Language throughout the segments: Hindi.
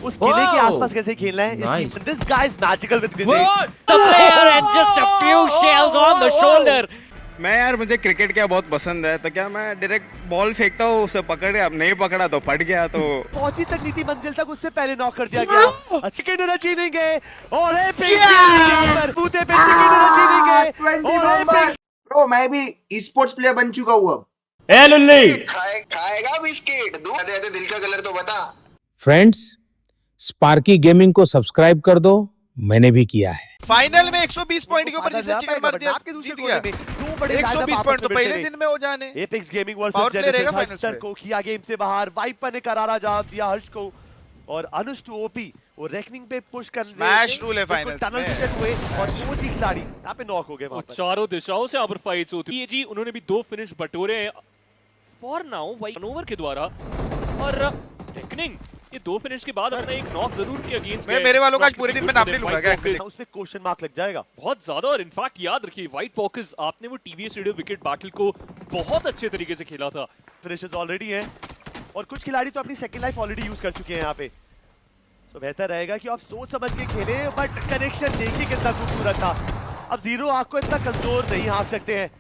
उस किले के आसपास कैसे खेलना है। Nice. This guy is magical with grenade. The player and just a few shells on the shoulder. मैं यार मुझे क्रिकेट क्या बहुत पसंद है, तो क्या मैं डायरेक्ट बॉल फेंकता हूँ, उसे पकड़ गया, नहीं पकड़ा तो फट गया, तो पहुंची तक नीति मंजिल तक, उससे पहले नॉक कर दिया गया। चिकन डिनर छीनेंगे और एपिक्स बूते पे चिकन डिनर छीनेंगे और एपिक्स। ब्रो मैं भी ई-स्पोर्ट्स प्लेयर बन चुका हूँ अब। ए लुल्ली खाएगा बिस्किट दो दे दिल का कलर तो बता। फ्रेंड्स, स्पार्की गेमिंग को सब्सक्राइब कर दो, मैंने भी किया है। फाइनल में 120 पॉइंट के ऊपर जिसने चिकन मार दिया जीत गया। 120 पॉइंट तो पहले दिन में हो जाने। एपिक्स गेमिंग वर्सेस जेनेसिस को किया गेम से बाहर। वाइपर ने करारा जवाब दिया हर्ष को और अनुष टू ओपी वो रेकनिंग पे पुश कर स्मैश रूल है फाइनल्स में हुए और वो जी खिलाड़ी यहां पे नॉक हो गए। वहां पर चारों दिशाओं से अब फाइट्स होती है जी। उन्होंने भी 2 फिनिश बटोरे हैं फॉर नाउ वाइट ओवर के द्वारा और टेकनिंग ये 2 फिनिश के बाद अपना एक नॉक जरूर किया अगेंस्ट। मैं मेरे वालों का आज पूरे दिन में नाम नहीं लूंगा क्या? उस पे क्वेश्चन मार्क लग जाएगा बहुत ज्यादा। और इनफैक्ट याद रखिए व्हाइट फोकस आपने वो टीवीएस रेडियो विकेट बैटल को बहुत अच्छे तरीके से खेला था। फिनिशेस ऑलरेडी हैं और कुछ खिलाड़ी तो अपनी सेकंड लाइफ ऑलरेडी यूज कर चुके हैं यहाँ पे। तो बेहतर रहेगा कि आप सोच समझ के खेलें, बट कनेक्शन देखिए कितना खूबसूरत था। अब जीरो आपको इतना कमजोर नहीं हाँक सकते हैं।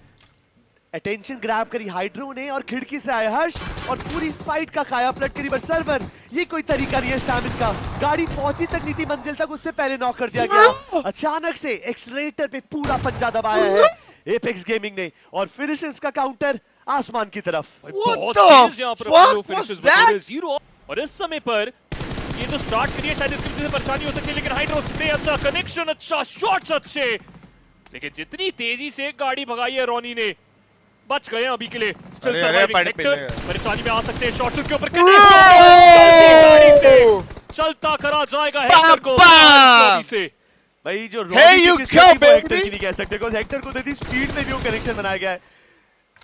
अटेंशन ग्रैब करी हाइड्रो ने और खिड़की से आए हर्ष और पूरी फाइट का काया पलट करी। बट सर्वर ये कोई तरीका नहीं है स्टैमिना का। गाड़ी पहुंची तक नीति मंजिल तक, उससे पहले नॉक कर दिया गया। अचानक से एक्सीलरेटर पे पूरा पंजा दबाया है एपेक्स गेमिंग ने और फिनिशेस का काउंटर आसमान की तरफ। बहुत तेज यहां पर अपने फिनिशेस बटोरे जीरो। और इस समय पर ये तो स्टार्ट करिए शायद इसकी वजह से परेशानी हो सकती है, लेकिन हाइड्रो से अच्छा कनेक्शन, अच्छा शॉट्स अच्छे, लेकिन जितनी तेजी से गाड़ी भगाई है रोनी ने बच गए अभी के लिए। स्टिल सर्वाइविंग हेक्टर परेशानी में आ सकते हैं। शॉट्स के ऊपर चलता करा जाएगा हेक्टर को से। भाई जो रोनी की नहीं कह सकते बिकॉज़ हेक्टर को देती स्पीड में भी वो कनेक्शन बनाया गया है।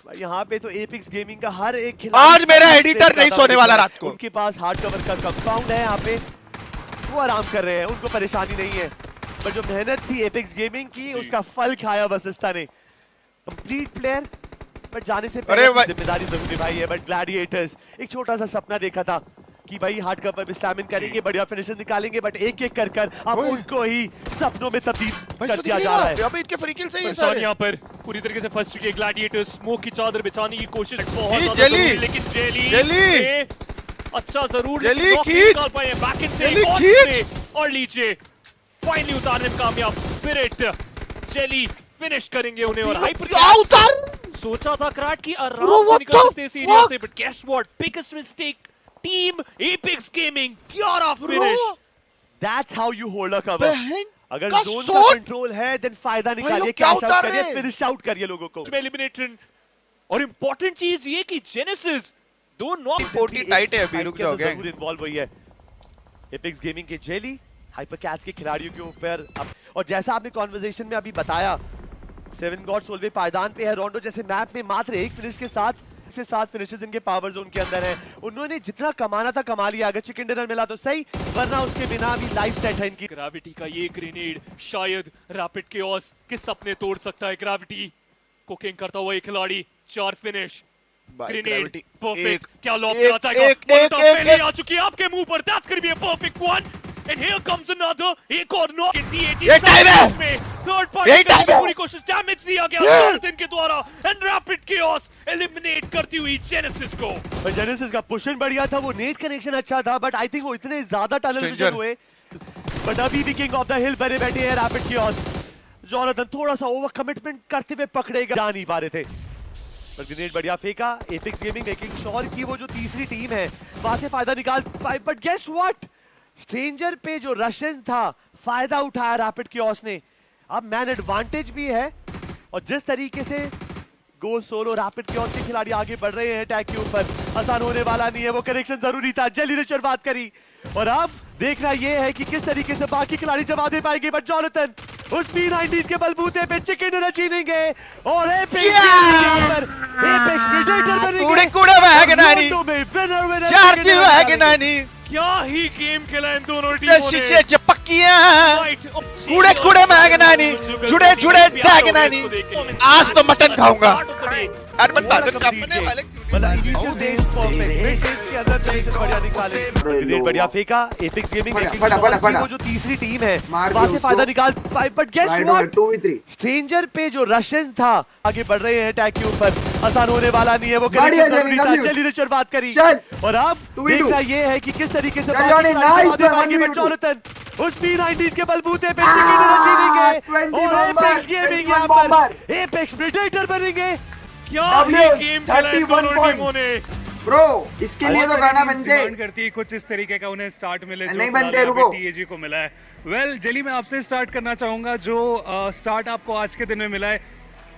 भाई यहाँ पे तो एपिक्स गेमिंग का हर एक खिलाड़ी आज मेरा एडिटर नहीं सोने वाला रात को। उनके पास हार्ड कवर का कंपाउंड है यहाँ पे, वो आराम कर रहे हैं, उनको परेशानी नहीं है। पर जो मेहनत थी एपिक्स गेमिंग की उसका फल खाया वसिस्ता ने। कंप्लीट प्लेयर बट जाने से पहले जिम्मेदारी जरूर निभाई है। बट ग्लैडिएटर्स एक छोटा सा सपना देखा था कि भाई हार्ड कवर पे स्टैमिन करेंगे, बढ़िया फिनिशर निकालेंगे, बट एक एक कर कर अब उनको ही सपनों में तब्दील कर दिया जा रहा है। अभी इनके फ्री किल से ही सारे यहाँ पर पूरी तरीके से फंस चुके ग्लैडिएटर्स। स्मोक की चादर बिछाने की कोशिश बहुत ज्यादा जल्दी, लेकिन जेली अच्छा जरूर निकाल पाए बैक इन से और लीजिए फाइनली उतारने में कामयाब। स्पिरिट जेली फिनिश करेंगे उन्हें और हाइपर सोचा था क्राट की आराम से निकल सकते इस एरिया से, but guess what, biggest mistake team epics gaming. क्या finish, that's how you hold a cover. अगर जोन का कंट्रोल है देन फायदा निकालिए, कैश आउट करिए, फिनिश आउट करिए लोगों को एलिमिनेटेड। और इंपॉर्टेंट चीज ये कि जेनेसिस दो नॉक 40 टाइट है अभी, रुक जाओ गैंग। इन्वॉल्व हुई है एपिक्स गेमिंग के जेली हाइपर कैच के खिलाड़ियों के ऊपर। और जैसा आपने कॉन्वर्सेशन में अभी बताया, 7 गॉड सोलवे पायदान पे है। रोंडो जैसे मैप में मात्र एक फिनिश के साथ से 7 फिनिशेस इनके पावर जोन के अंदर है। उन्होंने जितना कमाना था कमा लिया। अगर चिकन डिनर मिला तो सही, वरना उसके बिना भी लाइफ सेट है इनकी। ग्रेविटी का ये ग्रेनेड शायद रैपिड केओस के सपने तोड़ सकता है। ग्रेविटी कुकिंग करता हुआ एक खिलाड़ी, 4 फिनिश, ग्रेनेड परफेक्ट। क्या लॉक करा जाएगा? पहले आ चुकी है आपके मुंह पर। That's gonna be a perfect one and here comes another एक और नॉक इन दी 18 में। थर्ड पार्टी की पूरी कोशिश, डैमेज दिया गया जोनाथन के द्वारा एंड रैपिड केओस एलिमिनेट करती हुई जेनेसिस को। पर जेनेसिस का पुशन बढ़िया था, वो नेट कनेक्शन अच्छा था, बट आई थिंक वो इतने ज्यादा टनल विजन हुए। बट अभी भी किंग ऑफ द हिल बने बैठे हैं रैपिड केओस। जोनाथन थोड़ा सा ओवर कमिटमेंट करते हुए पकड़ेगा, जा नहीं पा रहे थे। पर ग्रेनेड बढ़िया फेंका एपिक्स गेमिंग, मेकिंग श्योर की वो जो तीसरी टीम है वहां से फायदा निकाल पाए। बट गेस व्हाट, स्ट्रेंजर पे जो रशियन था फायदा उठाया रैपिड केओस ने। अब मैन एडवांटेज भी है और जिस तरीके से गो सोलो रैपिड केओस के खिलाड़ी आगे बढ़ रहे हैं अटैक के ऊपर, आसान होने वाला नहीं है। वो कनेक्शन जरूरी था, जेली ने शुरुआत करी और अब देखना यह है कि किस तरीके से बाकी खिलाड़ी जवाब दे पाएंगे। बट जोनाथन उस P90 के बलबूते पे चिकन डिनर छीनेंगे और एपिक्स प्रेडेटर बनेंगे। कूड़े वैगनानी चार जी वैगनानी, क्या ही गेम खेला इन दोनों टीमों ने। शीशे चपक्कियां कूड़े मैगनानी, जुड़े वैगनानी। आज तो मटन खाऊंगा। अरमान बादल अपने वाले मतलब initial phase perfect, mid phase के अंदर पोजीशन बढ़िया निकाले, ग्रेनेड बढ़िया फेंका, एपिक्स गेमिंग वो जो तीसरी टीम है वहां से फायदा निकाल पाई, बट गेस व्हाट, स्ट्रेंजर पे जो रशियन था आगे बढ़ रहे हैं अटैक के ऊपर, आसान होने वाला नहीं है वो। जल्दी से शुरुआत करी और अब देखना ये है कि किस तरीके से जॉनथन उस P19 के बलबूते पे और एपेक्स गेमिंग यहां पर एपेक्स प्रेडेटर बनेंगे। क्या गेम खेला है दोनों टीमों ने ब्रो, इसके लिए तो गाना बनते करती है कुछ इस तरीके का उन्हें स्टार्ट मिले जो नहीं बनते, रुको टीएजी को मिला है। वेल जली मैं आपसे स्टार्ट करना चाहूंगा, जो स्टार्ट आपको आज के दिन में मिला है,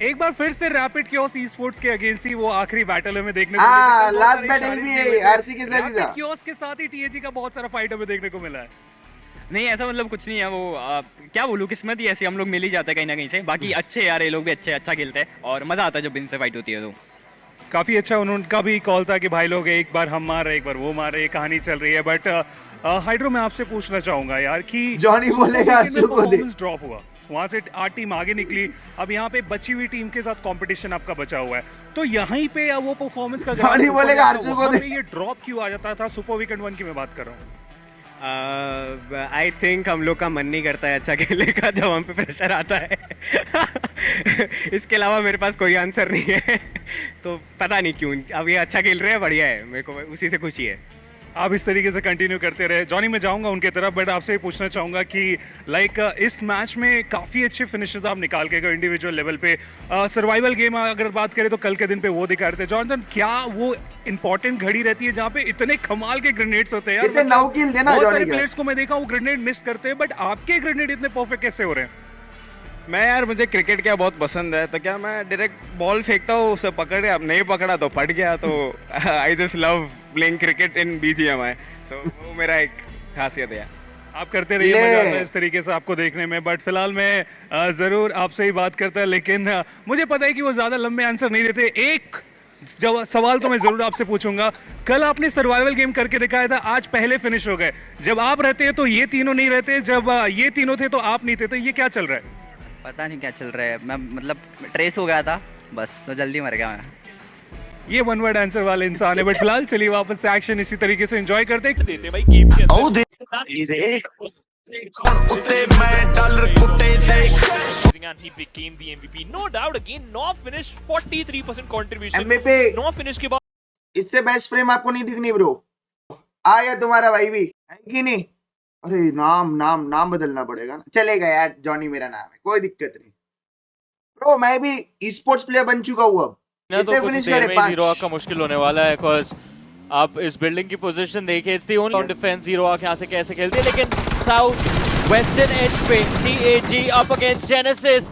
एक बार फिर से रैपिड क्योस ई स्पोर्ट्स के अगेंस्ट ही वो आखिरी बैटल हमें देखने को मिला। लास्ट बैटल भी है आरसी के साथ ही था। क्योस के साथ ही टीएजी का बहुत सारा फाइट हमें देखने को मिला है। नहीं ऐसा मतलब कुछ नहीं है, वो क्या बोलूं, किस्मत ही ऐसी, हम लोग मिल ही जाते हैं कहीं ना कहीं से। बाकी अच्छे यार, ये लोग भी अच्छा खेलते हैं और मजा आता है जब इनसे फाइट होती है। तो काफी अच्छा उनका भी कॉल था कि भाई लोग एक बार हम मार रहे एक बार वो मार रहे, कहानी चल रही है। बट हाइड्रो मैं आपसे पूछना चाहूंगा यार कि जॉनी बोलेगा अर्शु को दे, ड्रॉप हुआ वहां से 8 टीम आगे निकली, अब यहाँ पे बची हुई टीम के साथ कंपटीशन आपका बचा हुआ है, तो यहीं पे वो परफॉर्मेंस का जॉनी बोलेगा अर्शु को दे, ये ड्रॉप क्यों आ जाता था? सुपर वीकेंड 1 की मैं बात कर रहा हूँ। आई थिंक हम लोग का मन नहीं करता है अच्छा खेलने का जब हम पे प्रेशर आता है। इसके अलावा मेरे पास कोई आंसर नहीं है। तो पता नहीं क्यों, अब ये अच्छा खेल रहे हैं, बढ़िया है, मेरे को उसी से खुशी है। आप इस तरीके से कंटिन्यू करते रहे। जॉनी मैं जाऊंगा उनके तरफ, बट आपसे पूछना चाहूंगा कि लाइक इस मैच में काफ़ी अच्छे फिनिशेस आप निकाल के गए इंडिविजुअल लेवल पे। सर्वाइवल गेम अगर बात करें तो कल के दिन पे वो दिखा रहे थे। जॉनसन, क्या वो इंपॉर्टेंट घड़ी रहती है जहाँ पे इतने कमाल के ग्रेनेड्स होते हैं? बहुत सारे प्लेयर्स को मैं देखा वो ग्रेनेड मिस करते हैं, बट आपके ग्रेनेड इतने परफेक्ट कैसे हो रहे हैं? मैं यार, मुझे क्रिकेट क्या बहुत पसंद है, तो क्या मैं डायरेक्ट बॉल फेंकता हूँ, उसे पकड़ अब नहीं पकड़ा तो फट गया। तो I just love playing cricket in BGMI, सो वो मेरा एक खासियत है। आप करते रहिए, मजा आता है इस तरीके से आपको देखने में। बट फिलहाल मैं जरूर आपसे ही बात करता, लेकिन मुझे पता है कि वो ज्यादा लंबे आंसर नहीं देते। एक सवाल तो मैं जरूर आपसे पूछूंगा, कल आपने सर्वाइवल गेम करके दिखाया था, आज पहले फिनिश हो गए। जब आप रहते हैं तो ये तीनों नहीं रहते, जब ये तीनों थे तो आप नहीं थे, तो ये क्या चल रहा है? पता नहीं क्या चल रहा है, मैं मतलब ट्रेस हो गया था बस, तो जल्दी मर गया मैं। ये वन वर्ड आंसर वाले इंसान है। बट फिलहाल चलिए वापस से एक्शन इसी तरीके से एंजॉय करते देते भाई गेम के अंदर। And he became the MVP, no doubt. Again, no finish, 43% contribution. MVP no finish के बाद इससे बेस्ट फ्रेम आपको नहीं दिखनी ब्रो। आया तुम्हारा भाई भी है कि नहीं? अरे नाम बदलना पड़ेगा ना, चलेगा यार, जॉनी मेरा नाम है, कोई दिक्कत नहीं ब्रो। मैं भी ई स्पोर्ट्स प्लेयर बन चुका हूँ अब। तो फिनिश करे 5 जीरो का मुश्किल होने वाला है, बिकॉज़ आप इस बिल्डिंग की पोजीशन देखिए, it's the only defence. Zero यहां से कैसे खेलते हैं, लेकिन साउथ वेस्टर्न एज पे TAG अप अगेंस्ट जेनेसिस,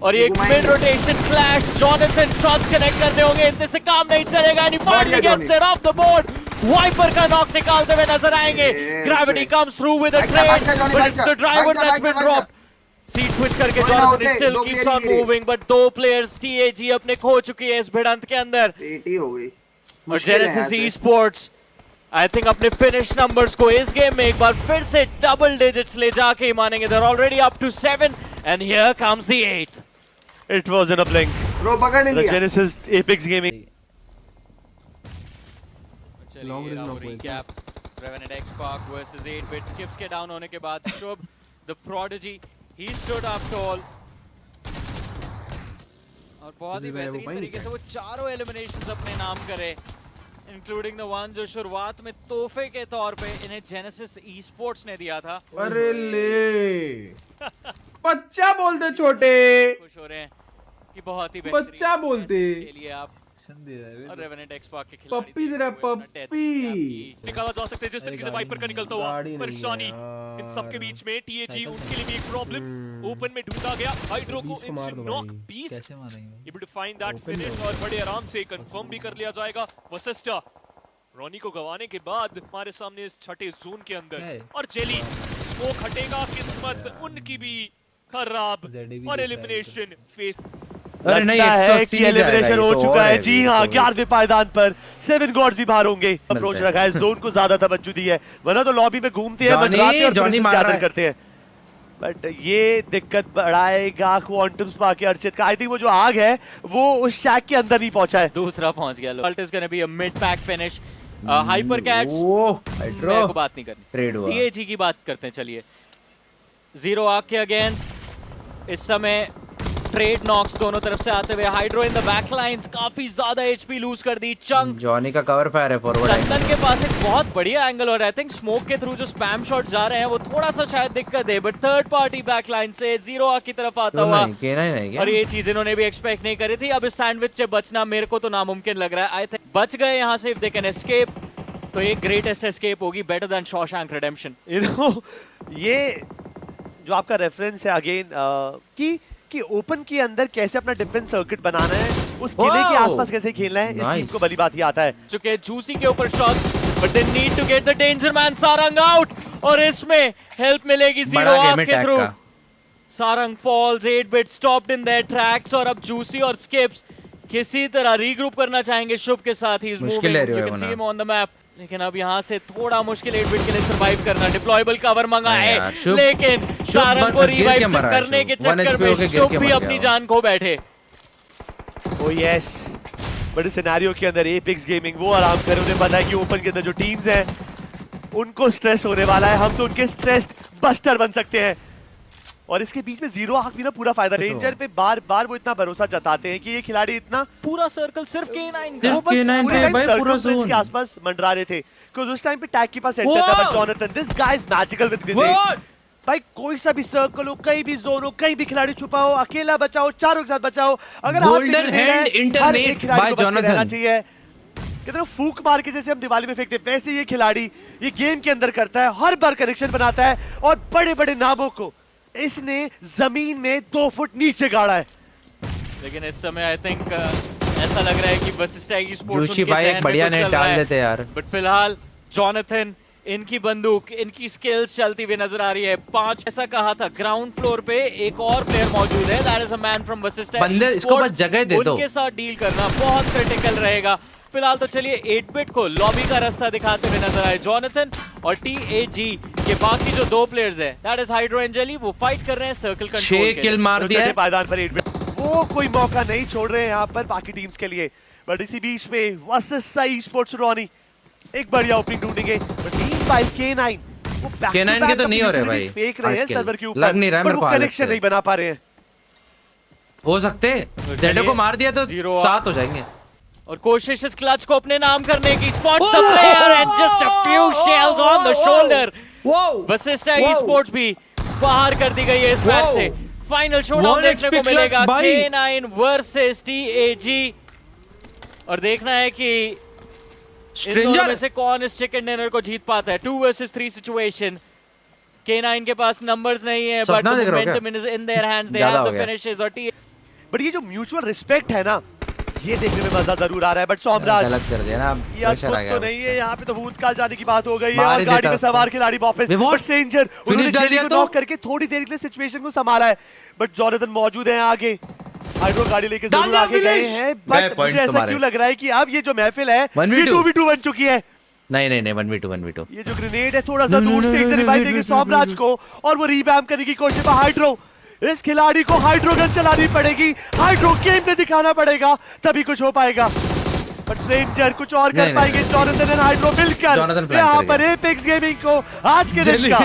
और ये mid rotation clash, Jonathan shots connect करने होंगे, इतने से काम नहीं चलेगा। And finally gets it off the board, Viper का नॉक निकालते हुए नजर आएंगे। Gravity comes through with a trade, but it's the driver that's been dropped. Seat switch करके Jonathan still keeps on moving, but 2 players TAG अपने खो चुकी है इस भिड़ंत के अंदर। पेटी हो गई और genesis e sports I think अपने फिनिश नंबर्स को इस गेम में एक बार फिर से डबल डिजिट्स ले जाके ही मानेंगे। They are already up to 7 and here comes the 8th। It was in a blink. Bro, पकड़ नहीं लिया। Genesis Apex Gaming. Recap. Revenant X-Pac versus 8-Bit. Skips के डाउन होने के बाद शुभ the prodigy he stood up tall और बहुत ही बेहतरीन तरीके से वो चारों एलिमिनेशंस अपने नाम करे, इंक्लूडिंग द वन जो शुरुआत में तोहफे के तौर पे इन्हें जेनेसिस ई स्पोर्ट्स ने दिया था। अरे ले बच्चा बोलते छोटे, खुश हो रहे हैं कि बहुत ही बच्चा बोलते के लिए आप और रेवेनेंट X-Pac के खिलाड़ी पप्पी तेरा पप्पी निकाला जा सकता है जिस तरीके से वाइपर का निकलता हुआ परेशानी इन सबके बीच में। TAG उनके लिए भी एक प्रॉब्लम, ओपन में ढूंढा गया हाइड्रो को, इंस्टेंट नॉक बीच able to find that finish, और बड़े आराम से कंफर्म भी कर लिया जाएगा। वसिस्टा रोनी को गंवाने के बाद हमारे सामने इस छठे जोन के अंदर, और जेली स्मोक हटेगा, किस्मत उनकी भी खराब और एलिमिनेशन फेस। अरे नहीं, 180 एलिमिनेशन हो चुका है। जी हाँ, 11वें पायदान पर 7 गॉड्स भी बाहर होंगे। अप्रोच रखा है, जोन को ज्यादा तवज्जो दी है, वरना तो लॉबी में घूमते हैं, मंडराते हैं और फिनिश करते हैं। बट ये दिक्कत बढ़ाएगा क्वांटम स्पार्क के अर्चित का। आई थिंक वो जो आग है वो उस शैक के अंदर नहीं पहुंचा है। दूसरा पहुंच गया। Ult is gonna be a mid pack finish. Hyper cats hydro को बात नहीं करनी, ट्रेड हुआ। TAG की बात करते हैं। चलिए जीरो आग के अगेंस्ट इस समय ट्रेड नॉक्स दोनों तरफ से आते हुए। Hydro in the back lines काफी ज्यादा HP लूज कर दी। चंक जॉनी का कवर फायर है फॉरवर्ड। चंदन के पास एक बहुत बढ़िया एंगल और आई थिंक स्मोक के थ्रू जो स्पैम शॉट जा रहे हैं वो थोड़ा सा शायद दिक्कत है। बट थर्ड पार्टी बैकलाइन से जीरो आग की तरफ आता हुआ और ये चीज इन्होंने भी एक्सपेक्ट नहीं करी थी। अब इस सैंडविच से बचना मेरे को तो नामुमकिन लग रहा है। आई थिंक बच गए यहाँ से। इफ दे कैन एस्केप तो एक ग्रेटेस्ट एस्केप होगी, बेटर देन शॉशैंक रिडेम्पशन। ये जो आपका रेफरेंस है अगेन कि ओपन के अंदर कैसे अपना डिफेंस सर्किट बनाना है, उस किले के आसपास कैसे खेलना है, इस टीम को भली बात ही आता है। चुके जूसी के ऊपर shot but they need to get the danger man Sarang out और इसमें हेल्प मिलेगी जीरो आग के थ्रू। Sarang falls 8-bit stopped in their tracks और अब जूसी और स्किप्स किसी तरह रीग्रुप करना चाहेंगे शुभ के साथ। He is moving, you can see him on the map. लेकिन अब यहाँ से थोड़ा मुश्किल 8-bit के लिए सरवाइव करना। डिप्लॉयबल कवर मंगा है लेकिन सारंग को रिवाइव करने के चक्कर में शुभ भी अपनी जान खो बैठे। ओह यस, बड़े सिनेरियो के अंदर एपेक्स गेमिंग वो आराम कर, उन्हें पता है कि ओपन के अंदर जो टीम्स हैं उनको स्ट्रेस होने वाला है। हम तो उनके स्ट्रेस बस्टर बन सकते हैं। और इसके बीच में जीरो आग भी ना पूरा फायदा। रेंजर पे बार बार वो इतना भरोसा जताते हैं कि ये खिलाड़ी इतना पूरा सर्कल सिर्फ K9 के आसपास मंडरा रहे थे क्योंकि उस टाइम पे टैग के पास एंटर था। But Jonathan, this guy is magical with grenade. भाई कोई सा भी सर्कल हो, कहीं भी जोन हो, कहीं भी खिलाड़ी छुपा हो, अकेला बचाओ, चारों के साथ बचाओ, अगर golden hand internet by Jonathan चाहिए। कितना फूक मार के जैसे हम दिवाली में फेंकते हैं वैसे ये खिलाड़ी ये गेम के अंदर करता है। हर बार कनेक्शन बनाता है और बड़े बड़े नामों को इसने जमीन में 2 फुट नीचे गाड़ा है। लेकिन इस समय आई थिंक ऐसा लग रहा है कि बस स्टैगी स्पोर्ट्स जोशी भाई एक बढ़िया नेट डाल देते यार। बट फिलहाल जॉनथन, इनकी बंदूक, इनकी स्किल्स चलती हुई नजर आ रही है। 5 ऐसा कहा था, ग्राउंड फ्लोर पे एक और प्लेयर मौजूद है, that is a man from वसिस्टैगी। बंदे इसको बस जगह दे दो। उनके साथ डील करना बहुत क्रिटिकल रहेगा। फिलहाल तो चलिए 8-bit को लॉबी का रास्ता दिखाते हुए नजर आए जॉनथन और TAG के बाकी जो 2 प्लेयर्स हैं, दैट इज हाइड्रो एंजेली, वो फाइट कर रहे हैं सर्कल कंट्रोल के लिए। 6 किल मार दिया है पायदान पर 8-bit, वो कोई मौका नहीं छोड़ रहे हैं यहाँ पर बाकी टीम्स के लिए। बट इसी बीच में वसिस्टैगी स्पोर्ट्स रोनी एक बढ़िया ओपनिंग ढूंढेंगे। बट टीम बाय K9 वो K9 के तो नहीं हो रहे भाई, फेक रहे हैं सर्वर के ऊपर, लग नहीं रहा है मेरे को, कनेक्शन नहीं बना पा रहे हैं। हो सकते जेडो को मार दिया तो 7 हो जाएंगे। और कोशिश इस क्लच को अपने नाम करने की। Spots the player and just a few shells on the shoulder. वसिस्टैगी स्पोर्ट्स भी बाहर कर दी गई है इस मैच से। फाइनल शोडाउन देखने को मिलेगा K9 वर्सेस TAG और देखना है कि इन दोनों में से कौन इस चिकन डिनर को जीत पाता है। 2 वर्सेस 3 सिचुएशन। K9 के पास नंबर्स नहीं है but momentum is in their hands, they have the finishes. और बट ये जो म्यूचुअल रिस्पेक्ट है ना, ये देखने में मजा जरूर आ रहा है। बट सोमराज गलत कर दिया ना, प्रेशर आ गया तो नहीं है यहाँ पे, तो भूतकाल जाने की बात हो गई है और गाड़ी में सवार खिलाड़ी वापस। बट सेंजर उन्होंने जेली को नॉक करके थोड़ी देर के लिए सिचुएशन को संभाला है। बट जॉनथन मौजूद है आगे, हाइड्रो गाड़ी लेके जरूर आगे गए हैं। बट मुझे ऐसा क्यों लग रहा है कि अब ये जो महफिल है 2v2 बन चुकी है। नहीं 1v2 ये जो ग्रेनेड है थोड़ा सा दूर से एक रिवाइव देंगे सोमराज को और वो रीबैम करने की कोशिश में हाइड्रो, इस खिलाड़ी को हाइड्रो गन चलानी पड़ेगी, हाइड्रो गेम में दिखाना पड़ेगा तभी कुछ हो पाएगा। बट स्ट्रेंजर कुछ और कर पाएंगे जॉनथन एंड हाइड्रो मिलकर यहाँ पर एपेक्स गेमिंग को आज के दिन का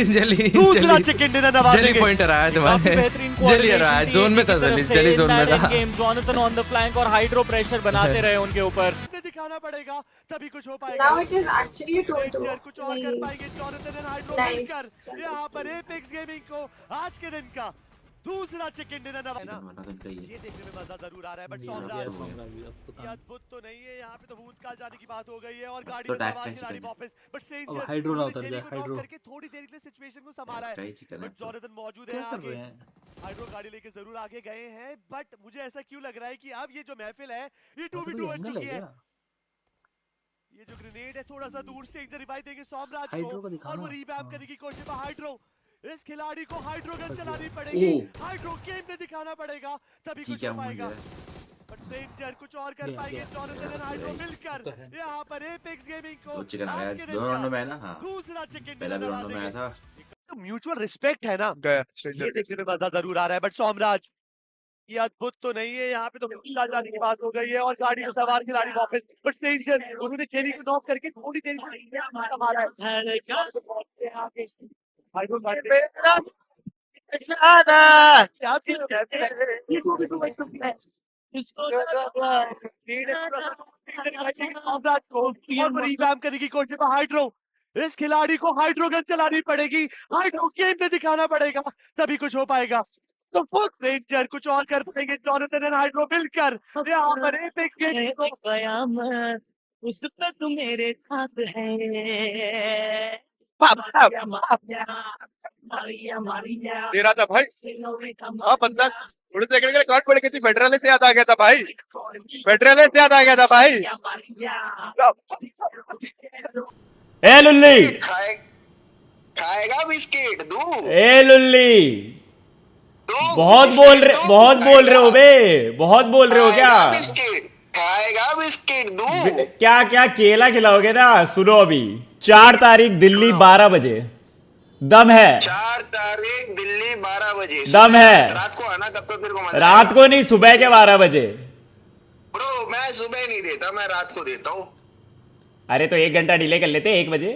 दूसरा चिकन डिनर नवाजेंगे। जली पॉइंटर आया तुम्हारे, जली रहा है, जोन में था, जली जोन में था। जॉनथन ऑन द फ्लैंक और हाइड्रो प्रेशर बनाते रहे उनके ऊपर, दिखाना पड़ेगा तभी कुछ हो पाएगा। Now it is actually 2-2. कुछ और कर पाएंगे जॉनथन एंड हाइड्रो मिलकर यहाँ पर एपेक्स गेमिंग को आज के दिन का दूसरा चिकन डिनर नवाजना। ये देखने में मजा जरूर आ रहा है। बट सोमराज ये अद्भुत तो नहीं है यहाँ पे, तो भूतकाल जाने की बात हो गई है और गाड़ी में सवार खिलाड़ी वापस। बट सेंजर हाइड्रो ना उतर जाए, हाइड्रो करके थोड़ी देर के लिए सिचुएशन को संभाला है। बट जॉनथन मौजूद है आगे, हाइड्रो गाड़ी लेके जरूर आगे गए हैं। बट मुझे ऐसा क्यों लग रहा है कि अब ये जो महफिल है ये 2v2 बन चुकी है। ये जो ग्रेनेड है थोड़ा सा दूर से एक रिवाइव देंगे सोमराज को और वो रीबैम करने की कोशिश में हाइड्रो, इस खिलाड़ी को हाइड्रो गन चलानी पड़ेगी, हाइड्रो गेम में दिखाना पड़ेगा तभी कुछ हो पाएगा। बट स्ट्रेंजर कुछ और कर पाएंगे जॉनथन एंड हाइड्रो मिलकर यहाँ पर एपेक्स गेमिंग को आज के दिन का दूसरा चिकन डिनर नवाजेंगे। म्यूचुअल रिस्पेक्ट है ना, गया ये स्ट्रेंजर। देखने में मजा जरूर आ रहा है। बट सोमराज ये अद्भुत तो नहीं है, यहाँ पे तो बिल्कुल जाने की बात हो गई है और गाड़ी में सवार खिलाड़ी वापस। बट स्ट्रेंजर उन्होंने जेली को नॉक करके थोड़ी देर मारा रिवैम्प करने की कोशिश में हाइड्रो, इस खिलाड़ी को हाइड्रो गन चलानी पड़ेगी, हाइड्रो गेम में दिखाना पड़ेगा, तभी कुछ हो पाएगा। तो फुल रेंजर कुछ और कर पाएंगे, जॉनथन एंड हाइड्रो मिलकर यहाँ पर एपिक गेम उसमें तुम मेरे साथ है। दे रहा था भाई। हाँ बंदा थोड़ी सेकंड के लिए कॉट पड़ गई थी, फेडरल से याद आ गया था भाई, फेडरल से याद आ गया था भाई। ए लुल्ली, खाएगा बिस्किट दूं? ए लुल्ली, बहुत बोल रहे हो बे, बहुत बोल रहे हो क्या? खाएगा बिस्किट दूं? क्या क्या केला खिलाओगे ना? सुनो अभी 4 तारीख दिल्ली 12 बजे दम है। 4 तारीख दिल्ली 12 बजे दम है। रात को आना, तब तो फिर को मजा रात को नहीं, सुबह के 12 बजे। ब्रो मैं सुबह नहीं देता, मैं रात को देता हूँ। अरे तो 1 घंटा डिले कर लेते, 1 बजे।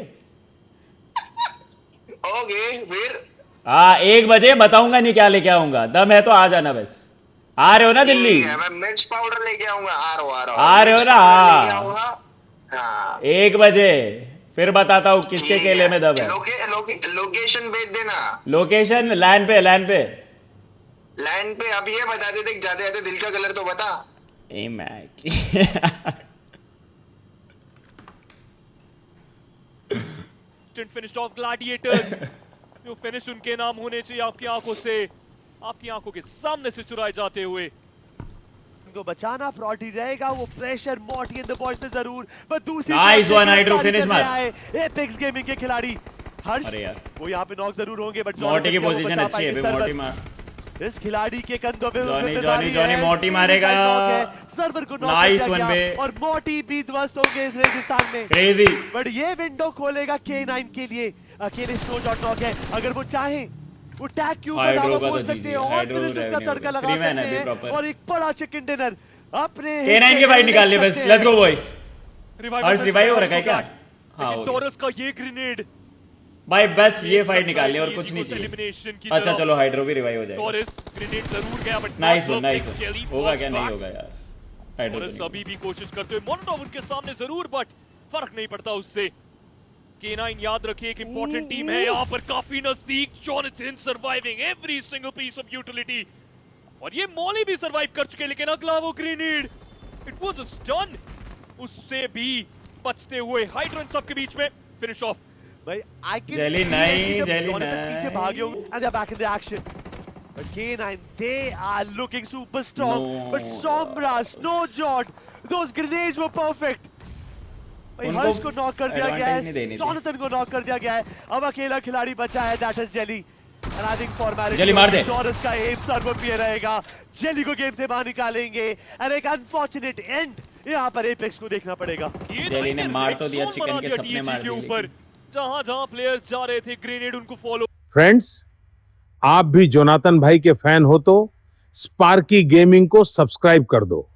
ओके फिर हाँ 1 बजे बताऊंगा नहीं क्या लेके आऊंगा, दम है तो आ जाना बस। आ रहे हो ना दिल्ली? मैं मिर्च पाउडर लेके आऊंगा। आ रहे हो ना? हाँ 1 बजे फिर बताता हूँ किसके केले में दम है। लोकेशन भेज देना। लोकेशन लैंड पे लैंड पे। अब ये बता देते जाते जाते दिल का कलर तो बता। ए मैक फिनिश्ड ऑफ ग्लैडिएटर्स। जो फिनिश उनके नाम होने चाहिए आपकी आंखों से, आपकी आंखों के सामने से चुराए जाते हुए। उनको बचाना प्रायोरिटी रहेगा, वो प्रेशर मॉटी एंड द बॉयज पे जरूर, पर दूसरी नाइस वन हाइड्रो फिनिश मार। एपेक्स गेमिंग के खिलाड़ी हर्ष, अरे यार वो यहाँ पे नॉक जरूर होंगे, बट मोटी की पोजीशन अच्छी है बे, मोटी मार। इस खिलाड़ी के कंधों पे जॉनी मोटी मारेगा। सर्वर को नाइस वन बे, और मोटी भी ध्वस्त होंगे इस रेगिस्तान में। क्रेजी, बट ये विंडो खोलेगा K9 के लिए। अकेले स्नो डॉट नॉक है, अगर वो चाहे वो टैग क्यू का दावा बोल सकते हैं और फिर इसका तड़का लगा सकते हैं और एक बड़ा चिकन डिनर अपने K9 के फाइट निकाल ले बस। Let's go boys. Harsh revive हो रखा है क्या? हाँ टॉरस का ये ग्रेनेड भाई बस ये फाइट निकाल लिया और कुछ नहीं चाहिए। अच्छा चलो हाइड्रो भी रिवाइव हो जाएगा। टॉरस ग्रेनेड जरूर गया, बट नाइस वन होगा क्या? नहीं होगा यार, हाइड्रो टॉरस अभी भी कोशिश करते हुए, मोनोटॉप उनके सामने जरूर, बट फर्क नहीं पड़ता उससे। K9 याद रखिए एक इंपॉर्टेंट टीम है यहाँ पर, काफी नजदीक। Jonathan surviving every single piece of utility, और ये मॉली भी सर्वाइव कर चुके, लेकिन अगला वो grenade it was a stun, उससे भी बचते हुए हाइड्रो सबके बीच में फिनिश ऑफ। भाई आई कैन जेली नहीं पीछे भागे होंगे and they are back in the action, but K9 they are looking super strong, but सोमरा स्नो जॉट those grenades were perfect. Harsh को नॉक कर दिया गया है, जॉनथन को नॉक कर दिया गया है, अब अकेला खिलाड़ी बचा है, that is jelly. And I think formality jelly मार दे। टॉरस का एम सर्वर पे रहेगा, जेली को गेम से बाहर निकालेंगे एंड एक अनफॉर्चुनेट एंड यहाँ पर एपेक्स को देखना पड़ेगा। जेली ने मार तो दिया, चिकन के सपने मार दिए ऊपर। जहां प्लेयर जा रहे थे ग्रेनेड उनको फॉलो। फ्रेंड्स, आप भी जोनाथन भाई के फैन हो तो स्पार्की गेमिंग को सब्सक्राइब कर दो।